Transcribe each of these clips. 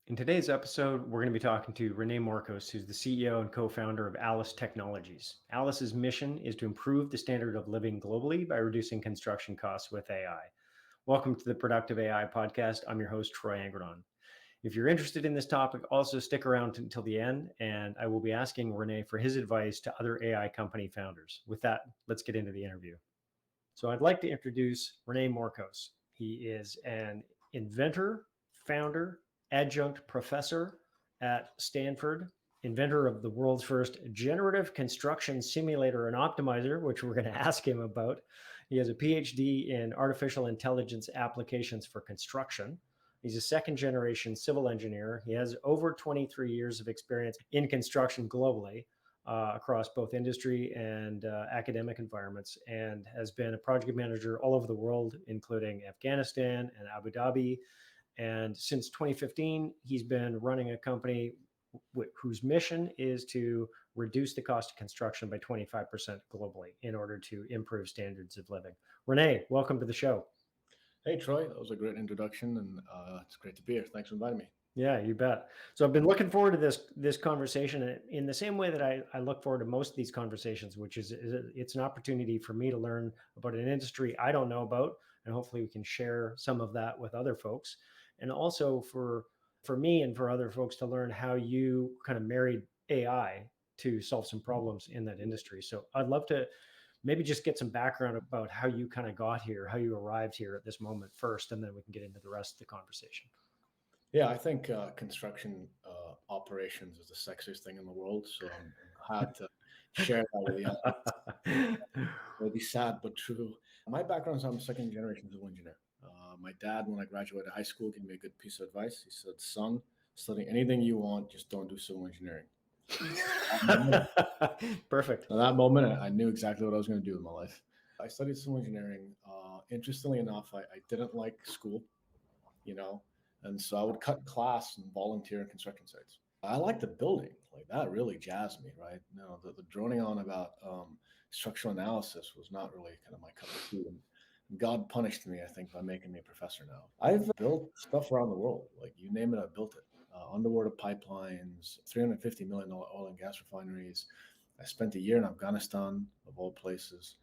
In today's episode, we're going to be talking to René Morkos, who's the CEO and co-founder of Alice Technologies. Alice's mission is to improve the standard of living globally by reducing construction costs with AI. Welcome to the Productive AI podcast. I'm your host, Troy Angrignon. If you're interested in this topic, also stick around until the end, and I will be asking René for his advice to other AI company founders. With that, let's get into the interview. So I'd like to introduce René Morkos. He is an inventor, founder, adjunct professor at Stanford, inventor of the world's first generative construction simulator and optimizer, which we're going to ask him about. He has a PhD in artificial intelligence applications for construction. He's a second generation civil engineer. He has over 23 years of experience in construction globally. Across both industry and academic environments, and has been a project manager all over the world, including Afghanistan and Abu Dhabi. And since 2015, he's been running a company whose mission is to reduce the cost of construction by 25% globally in order to improve standards of living. René, welcome to the show. Hey, Troy, that was a great introduction, and it's great to be here. Thanks for inviting me. Yeah, you bet. So I've been looking forward to this conversation in the same way that I look forward to most of these conversations, which is it's an opportunity for me to learn about an industry I don't know about, and hopefully we can share some of that with other folks, and also for me and for other folks to learn how you kind of married AI to solve some problems in that industry. So I'd love to maybe just get some background about how you kind of got here, how you arrived here at this moment first, and then we can get into the rest of the conversation. Yeah, I think construction operations is the sexiest thing in the world, so I'm glad to share that with you. It'll be sad but true. My background is I'm a second generation civil engineer. My dad, when I graduated high school, gave me a good piece of advice. He said, "Son, study anything you want, just don't do civil engineering." Perfect. At that moment, I knew exactly what I was going to do with my life. I studied civil engineering. Interestingly enough, I didn't like school, you know. And so I would cut class and volunteer in construction sites. I like the building, like that really jazzed me, right? No, the droning on about structural analysis was not really kind of my cup of tea. And God punished me, I think, by making me a professor now. I've built stuff around the world, like you name it, I've built it. Underwater pipelines, $350 million oil and gas refineries. I spent a year in Afghanistan, of all places.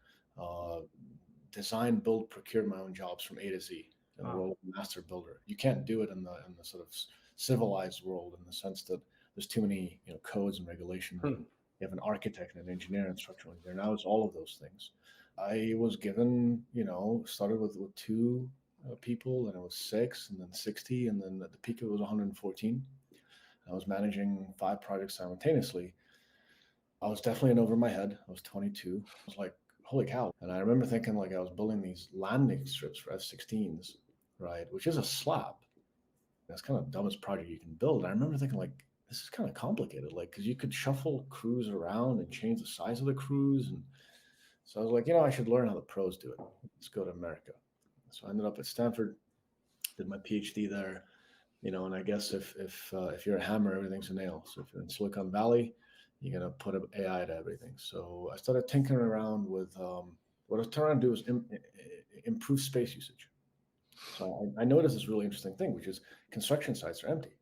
Design, build, procure my own jobs from A to Z. In the role of master builder. You can't do it in the sort of civilized world in the sense that there's too many codes and regulations. You have an architect and an engineer and structural engineer. Now it's all of those things. I was given, started with two people, then it was 6, and then 60, and then at the peak it was 114. I was managing 5 projects simultaneously. I was definitely in over my head. I was 22. I was like, holy cow. And I remember thinking like I was building these landing strips for F-16s, right? Which is a slab. That's kind of the dumbest project you can build. And I remember thinking like, this is kind of complicated, like, because you could shuffle crews around and change the size of the crews. And so I was like, I should learn how the pros do it. Let's go to America. So I ended up at Stanford, did my PhD there, and I guess if you're a hammer, everything's a nail. So if you're in Silicon Valley, you're going to put AI to everything. So I started tinkering around with what I was trying to do is improve space usage. So I noticed this really interesting thing, which is construction sites are empty.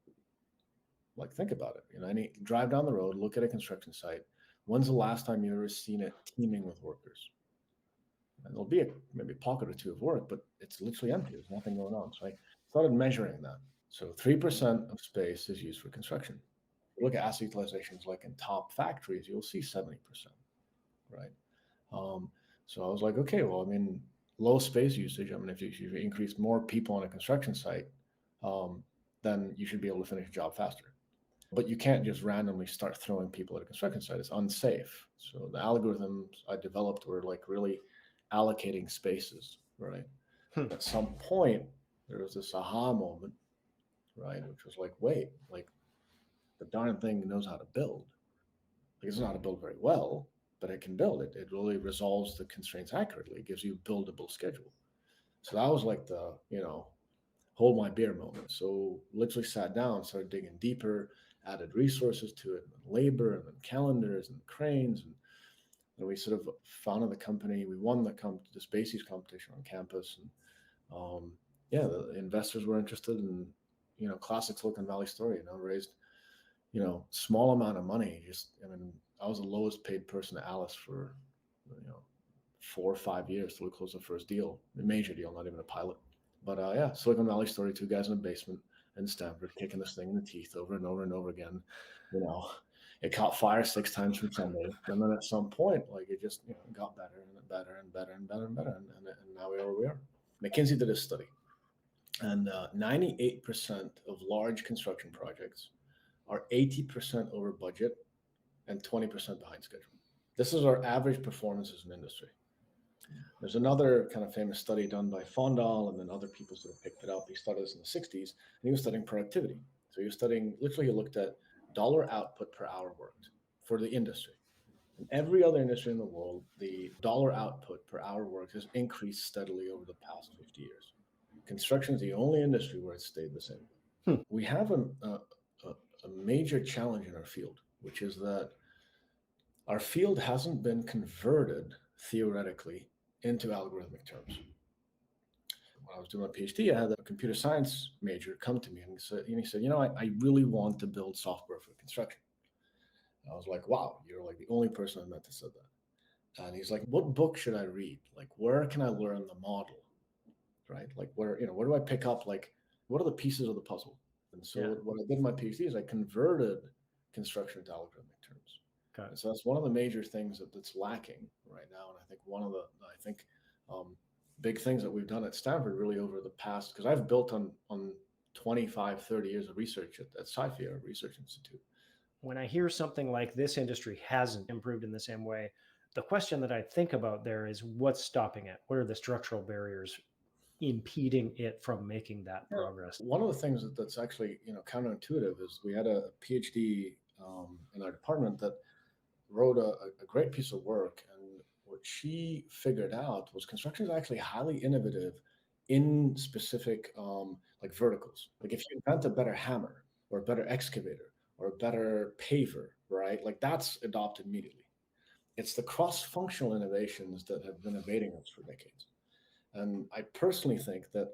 Like, think about it. Drive down the road, look at a construction site. When's the last time you've ever seen it teeming with workers? And there'll be maybe a pocket or two of work, but it's literally empty. There's nothing going on. So I started measuring that. So 3% of space is used for construction. Look at asset utilizations like in top factories, you'll see 70%, right? So I was like, okay, well, low space usage. If you increase more people on a construction site, then you should be able to finish a job faster. But you can't just randomly start throwing people at a construction site. It's unsafe. So the algorithms I developed were like really allocating spaces, right? At some point, there was this aha moment, right? Which was like, wait, like, the darn thing knows how to build. Like, it doesn't know how to build very well, but it can build it. It really resolves the constraints accurately. It gives you a buildable schedule. So that was like the, hold my beer moment. So literally sat down, started digging deeper, added resources to it, and labor, and then calendars and cranes. And we sort of founded the company. We won the Spaces competition on campus. And the investors were interested, and classic Silicon Valley story, raised, small amount of money. I was the lowest paid person at Alice for, 4 or 5 years till we closed the first deal, a major deal, not even a pilot. But yeah, Silicon Valley story, two guys in a basement in Stanford, kicking this thing in the teeth over and over and over again. It caught fire 6 times from Sunday. And then at some point, it just got better and better and better and better and better. And now we are where we are. McKinsey did a study, and 98% of large construction projects are 80% over budget and 20% behind schedule. This is our average performance as an industry. There's another kind of famous study done by Fondal, and then other people sort of picked it up. He started this in the 60s, and he was studying productivity. So he was studying, literally he looked at dollar output per hour worked for the industry. In every other industry in the world, the dollar output per hour worked has increased steadily over the past 50 years. Construction is the only industry where it's stayed the same. We have a major challenge in our field, which is that our field hasn't been converted theoretically into algorithmic terms. When I was doing my PhD, I had a computer science major come to me and he said, I really want to build software for construction. And I was like, wow, you're like the only person I met that said that. And he's like, what book should I read? Where can I learn the model? Right? Where do I pick up? What are the pieces of the puzzle? And so what I did in my PhD is I converted construction to algorithmic terms. And so that's one of the major things that's lacking right now. And I think one of the big things that we've done at Stanford really over the past, because I've built on 25, 30 years of research at SciFi, our research institute. When I hear something like this industry hasn't improved in the same way, the question that I think about there is what's stopping it? What are the structural barriers impeding it from making that progress? One of the things that's actually counterintuitive is we had a PhD in our department that wrote a great piece of work, and what she figured out was construction is actually highly innovative in specific verticals. If you invent a better hammer or a better excavator or a better paver, right? That's adopted immediately. It's the cross-functional innovations that have been evading us for decades. And I personally think that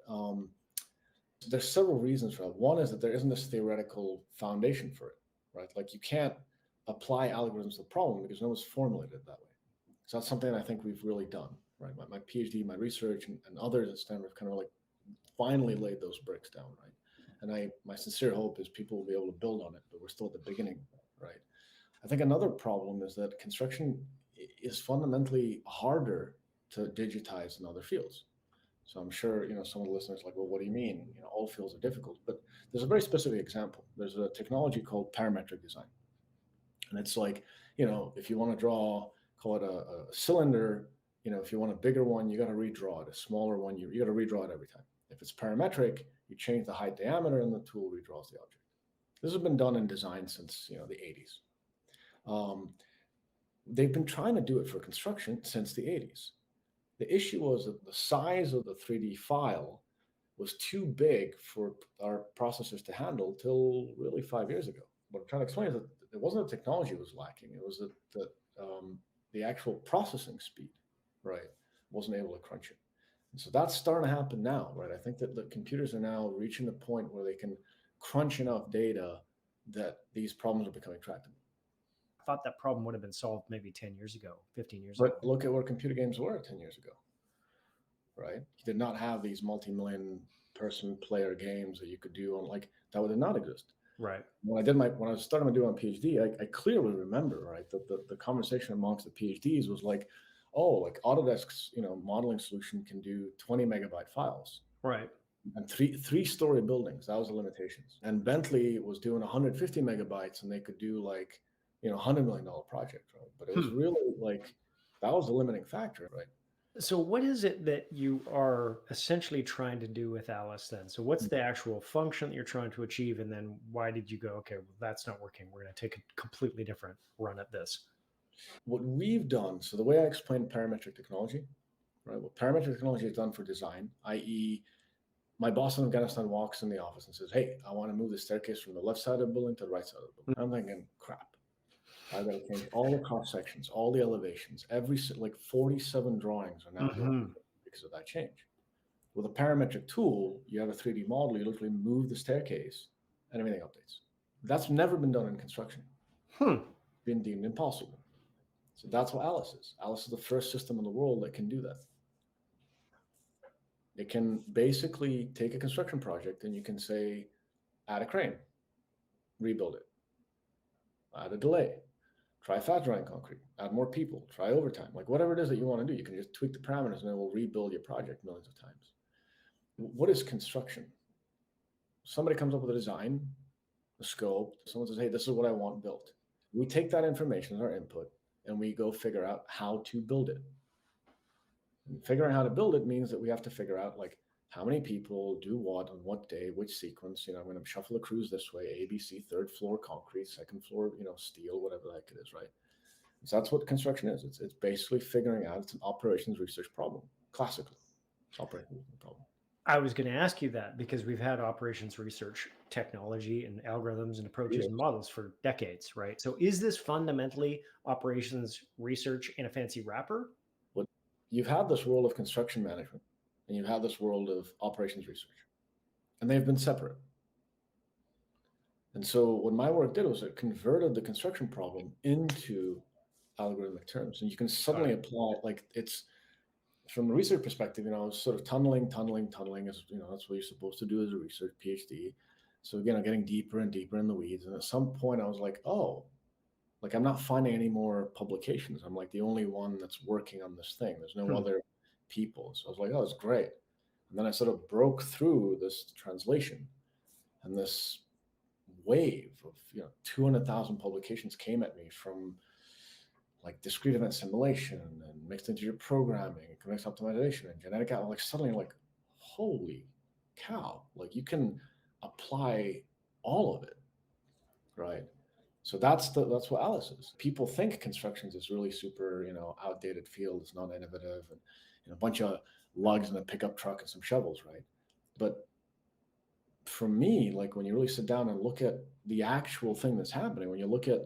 there's several reasons for that. One is that there isn't this theoretical foundation for it, right? You can't apply algorithms to the problem because no one's formulated it that way. So that's something I think we've really done, right? My PhD, my research, and others at Stanford have kind of finally laid those bricks down, right? And my sincere hope is people will be able to build on it, but we're still at the beginning, right? I think another problem is that construction is fundamentally harder to digitize than other fields. So I'm sure, some of the listeners are like, well, what do you mean? All fields are difficult, but there's a very specific example. There's a technology called parametric design. And it's if you want to draw, call it a cylinder, if you want a bigger one, you got to redraw it. A smaller one, you got to redraw it every time. If it's parametric, you change the height diameter and the tool redraws the object. This has been done in design since, the 80s. They've been trying to do it for construction since the 80s. The issue was that the size of the 3D file was too big for our processors to handle till really 5 years ago. What I'm trying to explain is that it wasn't that technology was lacking. It was that the actual processing speed, right, wasn't able to crunch it. And so that's starting to happen now, right? I think that the computers are now reaching the point where they can crunch enough data that these problems are becoming tractable. I thought that problem would have been solved maybe 10 years ago, 15 years ago. But look at where computer games were 10 years ago, right? You did not have these multi-million person player games that you could do on that would not exist. Right. When I was starting to do my PhD, I clearly remember, right, that the conversation amongst the PhDs was Autodesk's, modeling solution can do 20 megabyte files. Right. And three-story buildings, that was the limitations. And Bentley was doing 150 megabytes and they could do $100 million project, right? But it was really that was the limiting factor, right? So what is it that you are essentially trying to do with Alice then? So what's the actual function that you're trying to achieve? And then why did you go, okay, well, that's not working. We're going to take a completely different run at this. What we've done, so the way I explained parametric technology, right? What parametric technology is done for design, i.e. my boss in Afghanistan walks in the office and says, hey, I want to move the staircase from the left side of the building to the right side of the building. I'm thinking, crap. I've got to change all the cross sections, all the elevations, 47 drawings are now because of that change. With a parametric tool, you have a 3D model, you literally move the staircase and everything updates. That's never been done in construction. Been deemed impossible. So that's what Alice is. Alice is the first system in the world that can do that. It can basically take a construction project and you can say, add a crane, rebuild it, add a delay, try fast drying concrete, add more people, try overtime, like whatever it is that you want to do, you can just tweak the parameters and it will rebuild your project millions of times. What is construction? Somebody comes up with a design, a scope, someone says, hey, this is what I want built. We take that information as our input and we go figure out how to build it. And figuring out how to build it means that we have to figure out like how many people do what on what day, which sequence, I'm going to shuffle the crews this way, A, B, C, third floor concrete, second floor, steel, whatever the heck it is, right? So that's what construction is. It's basically figuring out, it's an operations research problem, classically. It's operations problem. I was going to ask you that because we've had operations research technology and algorithms and approaches and models for decades, right? So is this fundamentally operations research in a fancy wrapper? Well, you've had this world of construction management and you've had this world of operations research, and they've been separate. And so what my work did was it converted the construction problem into algorithmic terms. And you can suddenly apply, like it's, from a research perspective, I was sort of tunneling as, that's what you're supposed to do as a research PhD. So again, I'm getting deeper and deeper in the weeds. And at some point I was like, oh, like I'm not finding any more publications. I'm like the only one that's working on this thing. There's no other people. So I was like, oh, it's great. And then I sort of broke through this translation and this wave of, 200,000 publications came at me from like discrete event simulation and mixed integer programming and convex optimization and genetic, like suddenly like, holy cow, like you can apply all of it, right? So that's what Alice is. People think construction is really super, outdated field. It's not innovative and a bunch of lugs and a pickup truck and some shovels, right? But for me, like when you really sit down and look at the actual thing that's happening, when you look at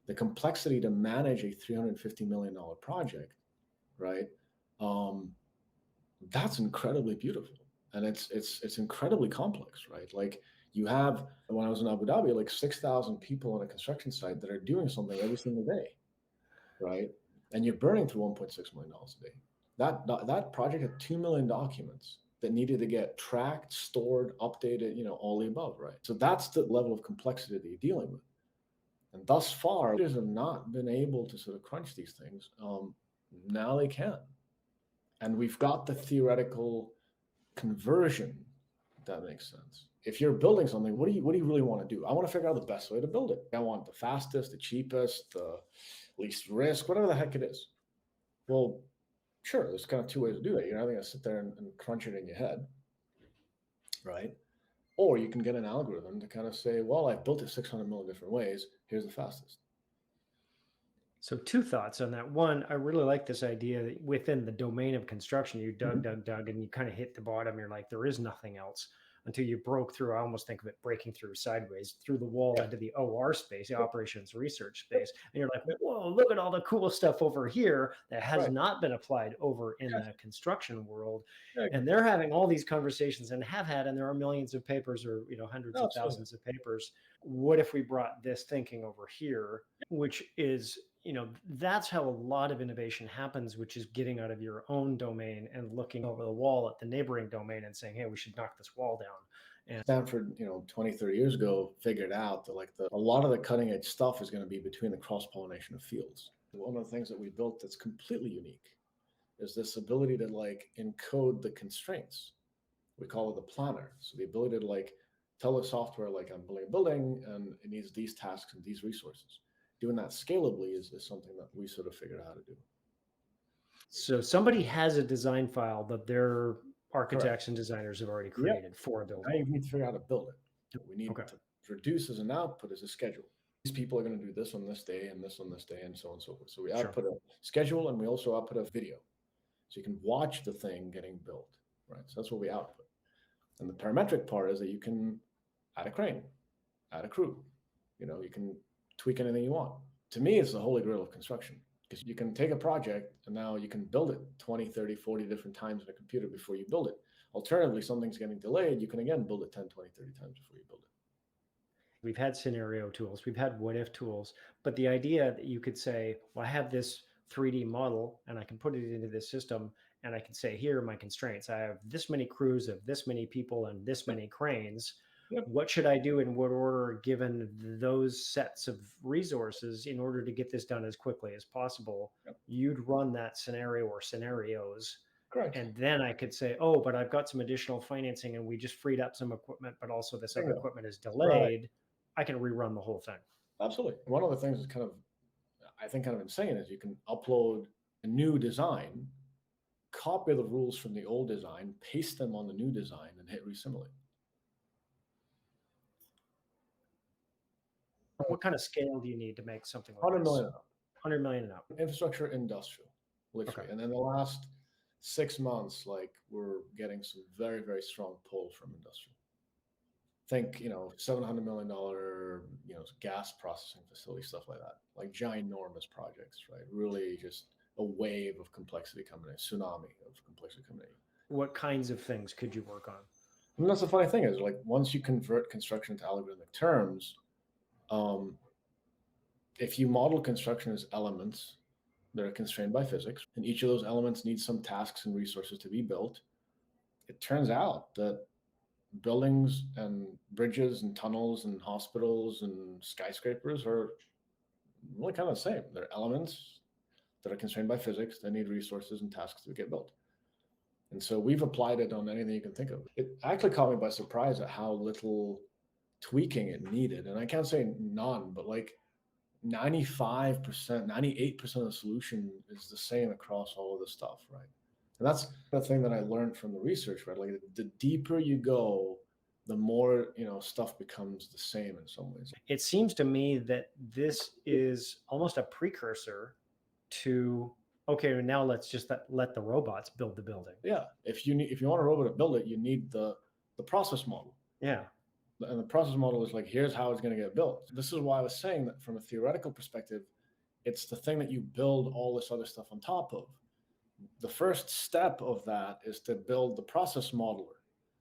the complexity to manage a $350 million project, right? That's incredibly beautiful. And it's incredibly complex, right? Like you have, when I was in Abu Dhabi, like 6,000 people on a construction site that are doing something every single day, right? And you're burning through $1.6 million a day. That project had 2 million documents that needed to get tracked, stored, updated, all the above, right? So that's the level of complexity that you're dealing with. And thus far, leaders have not been able to sort of crunch these things. Now they can. And we've got the theoretical conversion, if that makes sense. If you're building something, what do you really want to do? I want to figure out the best way to build it. I want the fastest, the cheapest, the least risk, whatever the heck it is. Well, sure, there's kind of two ways to do that. You're either going to sit there and crunch it in your head, right? Or you can get an algorithm to kind of say, well, I've built it 600 million different ways. Here's the fastest. So two thoughts on that. One, I really like this idea that within the domain of construction, you dug, and you kind of hit the bottom. You're like, there is nothing else until you broke through. I almost think of it breaking through sideways through the wall into the OR space, the operations research space. And you're like, whoa, look at all the cool stuff over here that has not been applied over in the construction world. And they're having all these conversations and have had, and there are millions of papers or, hundreds of thousands of papers. What if we brought this thinking over here, which is, that's how a lot of innovation happens, which is getting out of your own domain and looking over the wall at the neighboring domain and saying, hey, we should knock this wall down. And Stanford, 20, 30 years ago, figured out that like a lot of the cutting edge stuff is going to be between the cross-pollination of fields. One of the things that we built that's completely unique is this ability to like encode the constraints. We call it the planner. So the ability to like tell the software, like I'm building a building and it needs these tasks and these resources. Doing that scalably is something that we sort of figured out how to do. So somebody has a design file that their architects and designers have already created for a building. Now you need to figure out how to build it. We need to produce as an output as a schedule. These people are going to do this on this day and this on this day and so on and so forth. So we output a schedule and we also output a video. So you can watch the thing getting built, right? So that's what we output. And the parametric part is that you can add a crane, add a crew. You can tweak anything you want. To me, it's the holy grail of construction because you can take a project and now you can build it 20, 30, 40 different times in a computer before you build it. Alternatively, something's getting delayed, you can again build it 10, 20, 30 times before you build it. We've had scenario tools, we've had what if tools, but the idea that you could say, well, I have this 3D model and I can put it into this system and I can say, here are my constraints. I have this many crews of this many people and this many cranes. Yep. What should I do in what order given those sets of resources in order to get this done as quickly as possible? Yep. You'd run that scenario or scenarios. Correct. And then I could say, oh, but I've got some additional financing and we just freed up some equipment, but also this other equipment is delayed. Right. I can rerun the whole thing. Absolutely. One of the things that's I think kind of insane is you can upload a new design, copy the rules from the old design, paste them on the new design, and hit resimulate. What kind of scale do you need to make something like 100 this? million and up. 100 million and up. Infrastructure, industrial, literally. Okay. And then the last 6 months, like we're getting some very, very strong pull from industrial. Think, $700 million, gas processing facility, stuff like that, like ginormous projects, right? Really just a wave of complexity coming in, tsunami of complexity coming in. What kinds of things could you work on? I mean, that's the funny thing is like, once you convert construction to algorithmic terms, if you model construction as elements that are constrained by physics, and each of those elements needs some tasks and resources to be built, it turns out that buildings and bridges and tunnels and hospitals and skyscrapers are really kind of the same. They're elements that are constrained by physics that need resources and tasks to get built. And so we've applied it on anything you can think of. It actually caught me by surprise at how little tweaking it needed. And I can't say none, but like 95%, 98% of the solution is the same across all of this stuff, right? And that's the thing that I learned from the research, right? Like the deeper you go, the more, stuff becomes the same in some ways. It seems to me that this is almost a precursor to, okay, now let's just let the robots build the building. Yeah. If you want a robot to build it, you need the process model. Yeah. And the process model is like, here's how it's going to get built. This is why I was saying that from a theoretical perspective, it's the thing that you build all this other stuff on top of. The first step of that is to build the process modeler.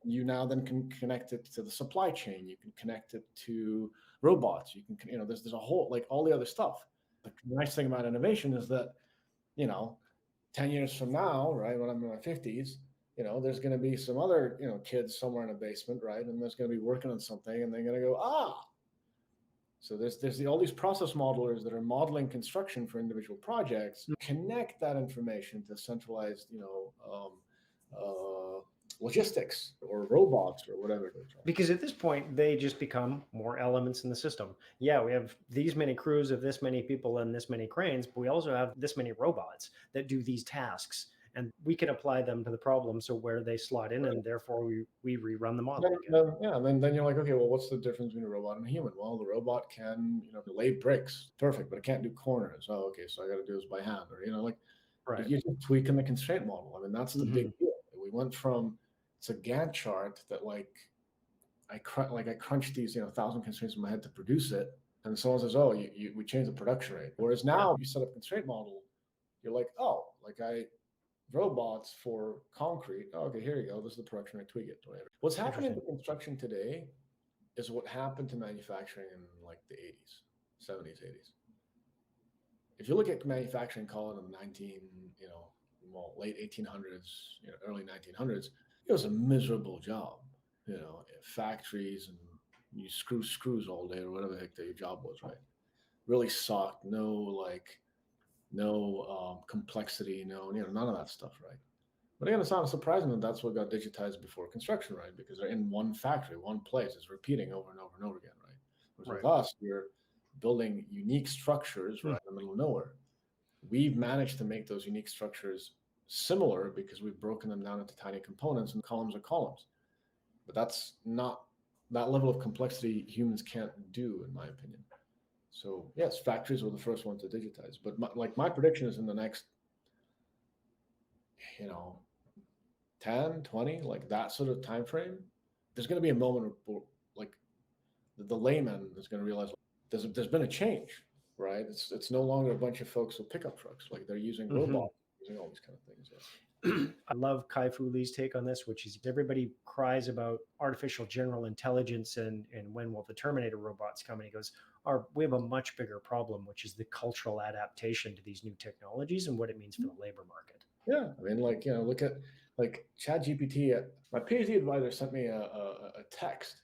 You now then can connect it to the supply chain. You can connect it to robots. You can, there's a whole, like all the other stuff. The nice thing about innovation is that, 10 years from now, right, when I'm in my 50s, there's going to be some other, kids somewhere in a basement, right? And there's going to be working on something and they're going to go, So there's all these process modelers that are modeling construction for individual projects, connect that information to centralized, logistics or robots or whatever it is. Because at this point, they just become more elements in the system. Yeah, we have these many crews of this many people and this many cranes, but we also have this many robots that do these tasks. And we can apply them to the problem. So where they slot in, and therefore we rerun the model. Then you're like, okay, well, what's the difference between a robot and a human? Well, the robot can, lay bricks, perfect, but it can't do corners. Oh, okay, so I got to do this by hand, or right. You're tweaking the constraint model. I mean, that's the big deal. We went from it's a Gantt chart that I crunched these 1,000 constraints in my head to produce it, and someone says, oh, we changed the production rate. Whereas now you set up a constraint model, you're like, oh, robots for concrete. Oh, okay, here you go. This is the production rate. Tweak it. Whatever. What's happening to construction today is what happened to manufacturing in the 80s, 70s, 80s. If you look at manufacturing, call it in the late 1800s, early 1900s, it was a miserable job. Factories and you screws all day or whatever the heck that your job was, right? Really sucked. No complexity, none of that stuff, right? But again, it's not surprising that that's what got digitized before construction, right? Because they're in one factory, one place. It's repeating over and over and over again, right? Whereas with us, you're building unique structures right in the middle of nowhere. We've managed to make those unique structures similar because we've broken them down into tiny components, and columns are columns. But that's not that level of complexity humans can't do, in my opinion. So yes, factories were the first ones to digitize, but my prediction is in the next, 10, 20, that sort of time frame, there's going to be a moment where the layman is going to realize there's been a change, right? It's no longer a bunch of folks with pickup trucks, they're using robots, using all these kind of things. Yeah. I love Kai-Fu Lee's take on this, which is everybody cries about artificial general intelligence and when will the Terminator robots come? And he goes, we have a much bigger problem, which is the cultural adaptation to these new technologies and what it means for the labor market. Yeah, I mean, like, look at like ChatGPT. My PhD advisor sent me a text,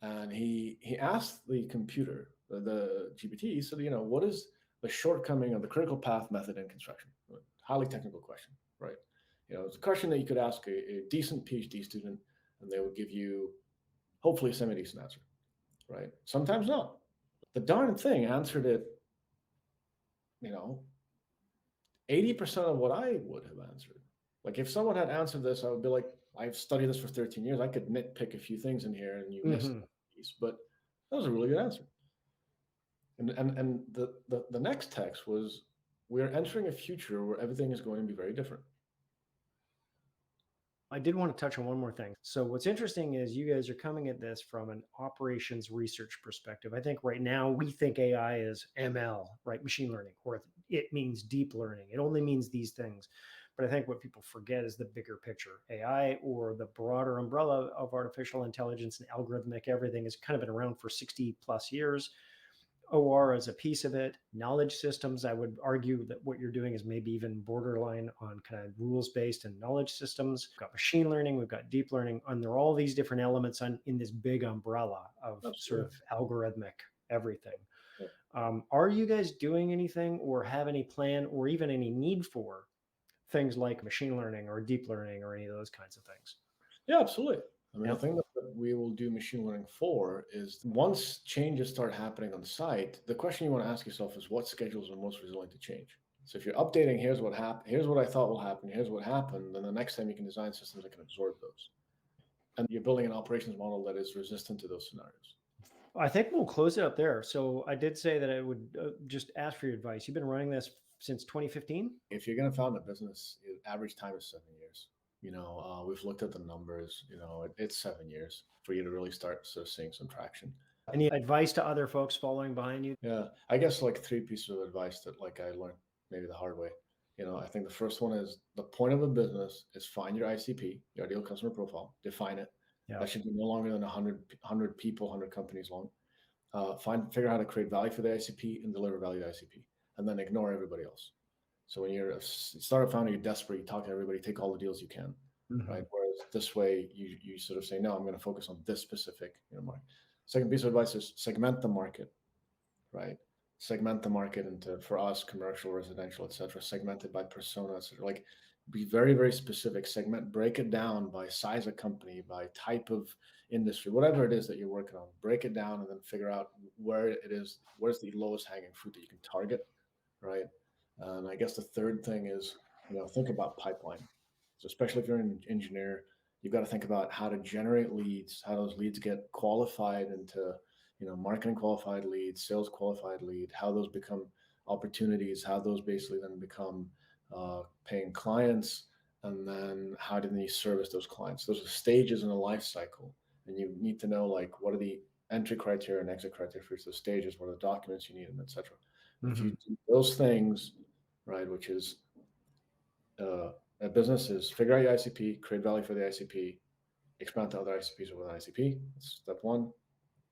and he asked the computer, the GPT, he said, what is the shortcoming of the critical path method in construction? Highly technical question, right? It's a question that you could ask a decent PhD student, and they would give you hopefully a semi-decent answer, right? Sometimes not. The darn thing answered it, 80% of what I would have answered. Like if someone had answered this, I would be like, I've studied this for 13 years. I could nitpick a few things in here and you missed a piece, but that was a really good answer. And the next text was, we're entering a future where everything is going to be very different. I did want to touch on one more thing. So what's interesting is you guys are coming at this from an operations research perspective. I think right now we think AI is ML, right? Machine learning, or it means deep learning. It only means these things. But I think what people forget is the bigger picture. AI, or the broader umbrella of artificial intelligence and algorithmic everything, has kind of been around for 60 plus years. OR as a piece of it, knowledge systems. I would argue that what you're doing is maybe even borderline on kind of rules-based and knowledge systems. We've got machine learning, we've got deep learning, and there are all these different elements in this big umbrella of sort of algorithmic everything. Are you guys doing anything or have any plan or even any need for things like machine learning or deep learning or any of those kinds of things? Yeah, absolutely. I mean, the thing that we will do machine learning for is once changes start happening on site, the question you want to ask yourself is what schedules are most resilient to change? So if you're updating, here's what happened, here's what I thought will happen, here's what happened, then the next time you can design systems that can absorb those. And you're building an operations model that is resistant to those scenarios. I think we'll close it up there. So I did say that I would just ask for your advice. You've been running this since 2015? If you're going to found a business, average time is 7 years. We've looked at the numbers, it's 7 years for you to really start seeing some traction. Any advice to other folks following behind you? Yeah, I guess like 3 pieces of advice that I learned maybe the hard way. I think the first one is the point of a business is find your ICP, your ideal customer profile, define it. Yeah. That should be no longer than 100 people, 100 companies long. Figure out how to create value for the ICP and deliver value to the ICP, and then ignore everybody else. So when you're a startup founder, you're desperate, you talk to everybody, take all the deals you can, right? Whereas this way, you sort of say, no, I'm going to focus on this specific market. Second piece of advice is segment the market, right? Segment the market into, for us, commercial, residential, etc. Segmented by persona, etc. Like, be very, very specific. Break it down by size of company, by type of industry, whatever it is that you're working on. Break it down and then figure out where it is. Where's the lowest hanging fruit that you can target, right? And I guess the third thing is, think about pipeline. So especially if you're an engineer, you've got to think about how to generate leads, how those leads get qualified into, marketing qualified leads, sales qualified lead, how those become opportunities, how those basically then become paying clients, and then how do you service those clients? Those are stages in a life cycle, and you need to know what are the entry criteria and exit criteria for those stages, what are the documents you need, and etc. If you do those things, right, which is a business is figure out your ICP, create value for the ICP, expand to other ICPs with an ICP. That's step one.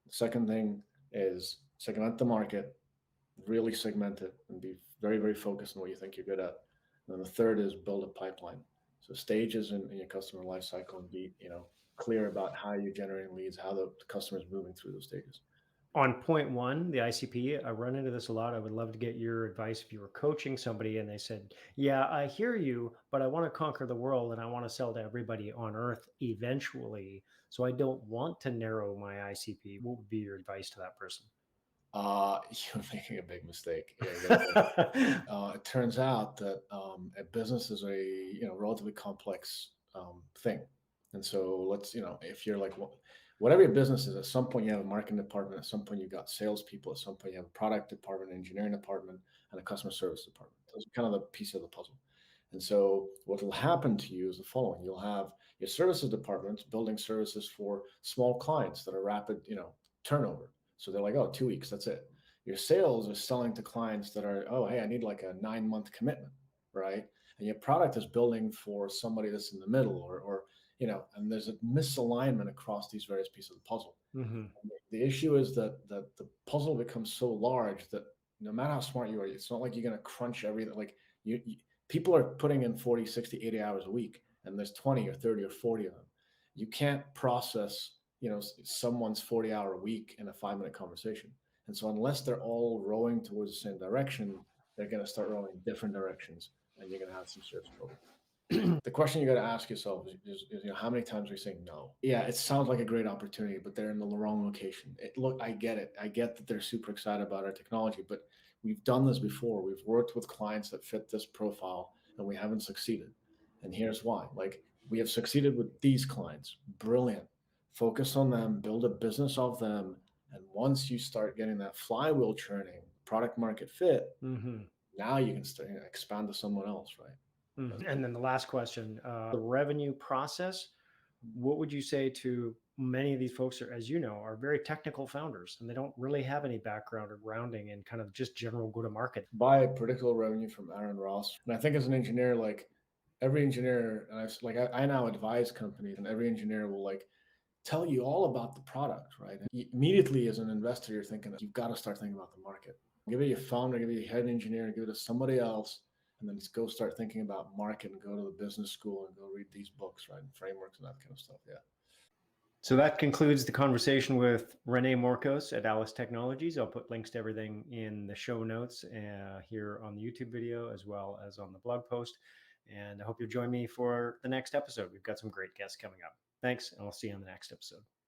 The second thing is segment the market, really segment it, and be very, very focused on what you think you're good at. And then the third is build a pipeline. So stages in your customer life cycle, and be clear about how you're generating leads, how the customer is moving through those stages. On point one, the ICP, I run into this a lot. I would love to get your advice if you were coaching somebody and they said, yeah, I hear you, but I want to conquer the world and I want to sell to everybody on earth eventually. So I don't want to narrow my ICP. What would be your advice to that person? You're making a big mistake. It turns out that a business is a relatively complex thing, and so let's if you're whatever your business is, at some point you have a marketing department, at some point you've got salespeople, at some point you have a product department, engineering department, and a customer service department. Those are kind of the piece of the puzzle. And so what will happen to you is the following: you'll have your services departments building services for small clients that are rapid turnover. So they're like, oh, 2 weeks, that's it. Your sales are selling to clients that are, oh, hey, I need like a 9-month commitment, right? and your product is building for somebody that's in the middle, or and there's a misalignment across these various pieces of the puzzle. Mm-hmm. The issue is that the puzzle becomes so large that no matter how smart you are, it's not like you're going to crunch everything. Like people are putting in 40, 60, 80 hours a week, and there's 20 or 30 or 40 of them. You can't process, someone's 40-hour a week in a 5-minute conversation. And so unless they're all rowing towards the same direction, they're going to start rowing in different directions, and you're going to have some serious trouble. The question you got to ask yourself is, how many times are you saying no? Yeah, it sounds like a great opportunity, but they're in the wrong location. Look, I get it. I get that they're super excited about our technology, but we've done this before. We've worked with clients that fit this profile, and we haven't succeeded. And here's why. Like, we have succeeded with these clients. Brilliant. Focus on them, build a business of them. And once you start getting that flywheel churning, product market fit, now you can start expand to someone else, right? And then the last question, the revenue process, what would you say to many of these folks are, as you know, are very technical founders, and they don't really have any background or grounding in kind of just general go-to-market? Buy predictable revenue from Aaron Ross. And I think as an engineer, like every engineer, and I now advise companies, and every engineer will tell you all about the product, right? And immediately as an investor, you're thinking, you've got to start thinking about the market. Give it your founder, give it your head engineer, give it to somebody else, and then just go start thinking about market and go to the business school and go read these books, right? And frameworks and that kind of stuff. Yeah. So that concludes the conversation with René Morkos at Alice Technologies. I'll put links to everything in the show notes here on the YouTube video, as well as on the blog post. And I hope you'll join me for the next episode. We've got some great guests coming up. Thanks, and I'll see you on the next episode.